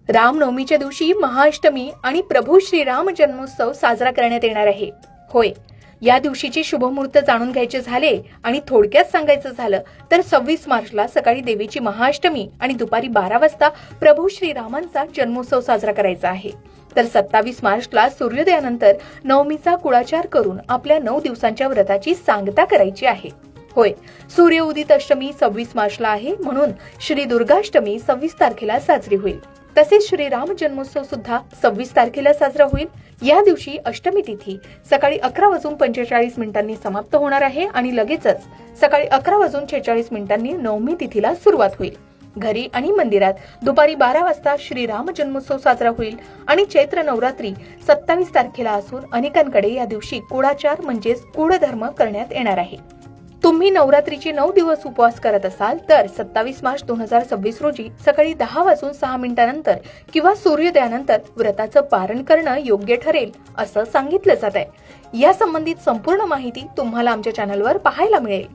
रामनवमीच्या दिवशी महाअष्टमी आणि प्रभू श्रीराम जन्मोत्सव साजरा करण्यात येणार आहे. होय, या दिवशीचे शुभमुहूर्त जाणून घ्यायचे झाले आणि थोडक्यात सांगायचं झालं तर 26 मार्चला सकाळी देवीची महाअष्टमी आणि दुपारी 12 वाजता प्रभू श्रीरामांचा जन्मोत्सव साजरा करायचा आहे. तर 27 मार्चला सूर्योदयानंतर नवमीचा कुळाचार करून आपल्या 9 दिवसांच्या व्रताची सांगता करायची आहे. होय, सूर्य उदित अष्टमी 26 मार्चला आहे, म्हणून श्री दुर्गाष्टमी 26 तारखेला साजरी होईल. तसेच श्रीराम जन्मोत्सव सुद्धा 26 तारखेला साजरा होईल. या दिवशी अष्टमी तिथी सकाळी 11:45 समाप्त होणार आहे आणि लगेचच सकाळी 11:46 नवमी तिथीला सुरुवात होईल. घरी आणि मंदिरात दुपारी 12 वाजता श्रीराम जन्मोत्सव साजरा होईल आणि चैत्र नवरात्री 27 तारखेला असून अनेकांकडे या दिवशी कुळाचार म्हणजेच कुळधर्म करण्यात येणार आहे. तुम्ही नवरात्रीचे 9 दिवस उपवास करत असाल तर 27 मार्च 2026 रोजी सकाळी 10:06 किंवा सूर्योदयानंतर व्रताचं पारण करणं योग्य ठरेल असं सांगितलं जात आहे. या संबंधित संपूर्ण माहिती तुम्हाला आमच्या चॅनलवर पाहायला मिळेल.